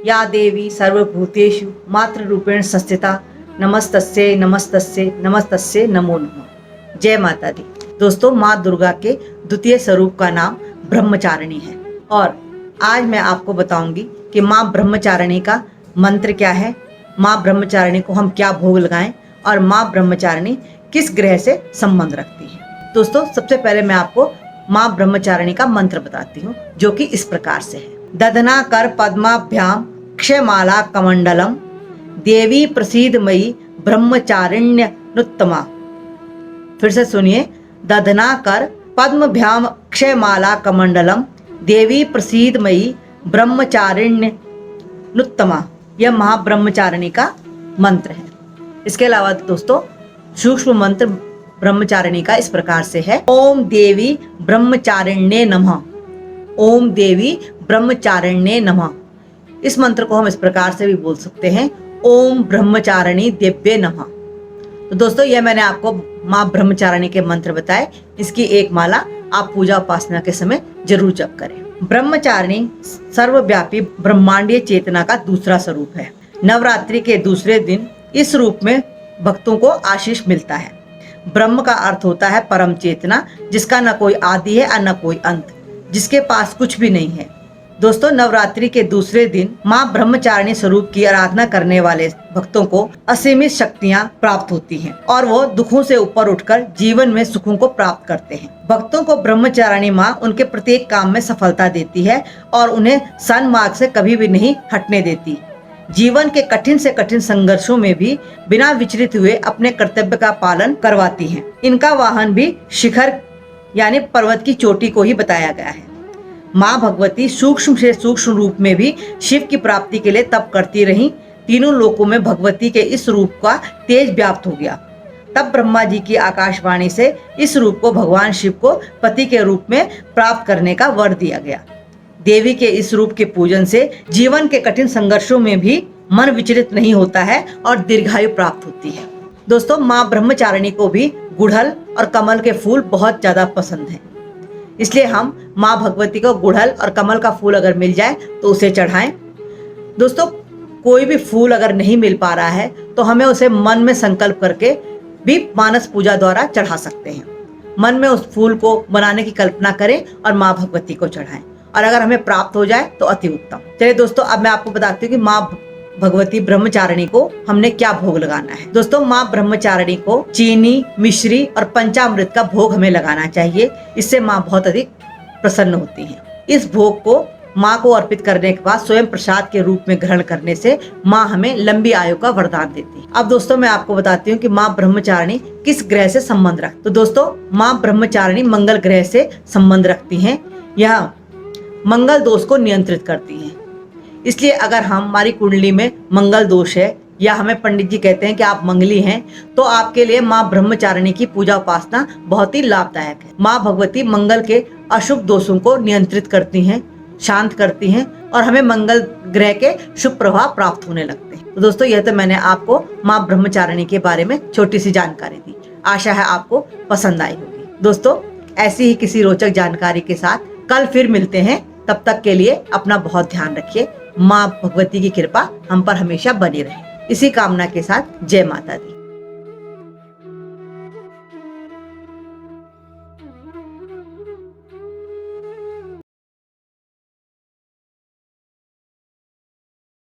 या देवी सर्वभूतेषु मातृरूपेण संस्थिता नमस्तस्यै नमस्तस्यै नमस्तस्यै नमो नमः। जय माता दी। दोस्तों, माँ दुर्गा के द्वितीय स्वरूप का नाम ब्रह्मचारिणी है और आज मैं आपको बताऊंगी कि माँ ब्रह्मचारिणी का मंत्र क्या है, माँ ब्रह्मचारिणी को हम क्या भोग लगाएं और माँ ब्रह्मचारिणी किस ग्रह से संबंध रखती है। दोस्तों, सबसे पहले मैं आपको माँ ब्रह्मचारिणी का मंत्र बताती हूँ, जो कि इस प्रकार से है। दधना कर पद्माभ्याम क्षयमाला कमंडलम देवी प्रसीद मयि ब्रह्मचारिण्य नुत्तमा। फिर से सुनिए। दधना कर पद्मभ्याम क्षयमाला कमंडलम देवी प्रसीद मयि ब्रह्मचारिण्य नुत्तमा। यह महाब्रह्मचारिणी का मंत्र है। इसके अलावा दोस्तों, सूक्ष्म मंत्र ब्रह्मचारिणी का इस प्रकार से है। ओम देवी ब्रह्मचारिण्ये नमः। ओम देवी ब्रह्मचारिण्ये नमः। इस मंत्र को हम इस प्रकार से भी बोल सकते हैं, ओम ब्रह्मचारिणी देव्ये नमः। तो दोस्तों, यह मैंने आपको माँ ब्रह्मचारिणी के मंत्र बताए। इसकी एक माला आप पूजा उपासना के समय जरूर जप करें। ब्रह्मचारिणी सर्वव्यापी ब्रह्मांडीय चेतना का दूसरा स्वरूप है। नवरात्रि के दूसरे दिन इस रूप में भक्तों को आशीष मिलता है। ब्रह्म का अर्थ होता है परम चेतना, जिसका न कोई आदि है और न कोई अंत, जिसके पास कुछ भी नहीं है। दोस्तों, नवरात्रि के दूसरे दिन माँ ब्रह्मचारिणी स्वरूप की आराधना करने वाले भक्तों को असीमित शक्तियाँ प्राप्त होती हैं और वो दुखों से ऊपर उठकर जीवन में सुखों को प्राप्त करते हैं। भक्तों को ब्रह्मचारिणी माँ उनके प्रत्येक काम में सफलता देती है और उन्हें सन्मार्ग से कभी भी नहीं हटने देती। जीवन के कठिन से कठिन संघर्षों में भी बिना विचलित हुए अपने कर्तव्य का पालन करवाती हैं। इनका वाहन भी शिखर यानी पर्वत की चोटी को ही बताया गया है। माँ भगवती सूक्ष्म से सूक्ष्म रूप में भी शिव की प्राप्ति के लिए तप करती रहीं। तीनों लोकों में भगवती के इस रूप का तेज व्याप्त हो गया। तब ब्रह्मा जी की आकाशवाणी से इस रूप को भगवान शिव को पति के रूप में प्राप्त करने का वर दिया गया। देवी के इस रूप के पूजन से जीवन के कठिन संघर्षों में भी मन विचलित नहीं होता है और दीर्घायु प्राप्त होती है। दोस्तों, माँ ब्रह्मचारिणी को भी गुड़हल और कमल के फूल बहुत ज्यादा पसंद हैं। इसलिए हम माँ भगवती को गुड़हल और कमल का फूल अगर मिल जाए तो उसे चढ़ाएं। दोस्तों, कोई भी फूल अगर नहीं मिल पा रहा है तो हमें उसे मन में संकल्प करके भी मानस पूजा द्वारा चढ़ा सकते हैं। मन में उस फूल को बनाने की कल्पना करें और माँ भगवती को चढ़ाएं, और अगर हमें प्राप्त हो जाए तो अति उत्तम। चलिए दोस्तों, अब मैं आपको बताती हूँ कि माँ भगवती ब्रह्मचारिणी को हमने क्या भोग लगाना है। दोस्तों, माँ ब्रह्मचारिणी को चीनी, मिश्री और पंचामृत का भोग हमें लगाना चाहिए। इससे माँ बहुत अधिक प्रसन्न होती हैं। इस भोग को माँ को अर्पित करने के बाद स्वयं प्रसाद के रूप में ग्रहण करने से माँ हमें लंबी आयु का वरदान देती है। अब दोस्तों, मैं आपको बताती हूँ कि माँ ब्रह्मचारिणी किस ग्रह से संबंध रखती है। तो दोस्तों, माँ ब्रह्मचारिणी मंगल ग्रह से संबंध रखती है। यह मंगल दोष को नियंत्रित करती है। इसलिए अगर हमारी कुंडली में मंगल दोष है या हमें पंडित जी कहते हैं कि आप मंगली हैं, तो आपके लिए माँ ब्रह्मचारिणी की पूजा उपासना बहुत ही लाभदायक है। माँ भगवती मंगल के अशुभ दोषों को नियंत्रित करती हैं, शांत करती हैं और हमें मंगल ग्रह के शुभ प्रभाव प्राप्त होने लगते हैं। तो दोस्तों, यह तो मैंने आपको माँ ब्रह्मचारिणी के बारे में छोटी सी जानकारी दी। आशा है आपको पसंद आई होगी। दोस्तों, ऐसी ही किसी रोचक जानकारी के साथ कल फिर मिलते हैं। तब तक के लिए अपना बहुत ध्यान रखिए। माँ भगवती की कृपा हम पर हमेशा बनी रहे। इसी कामना के साथ जय माता दी।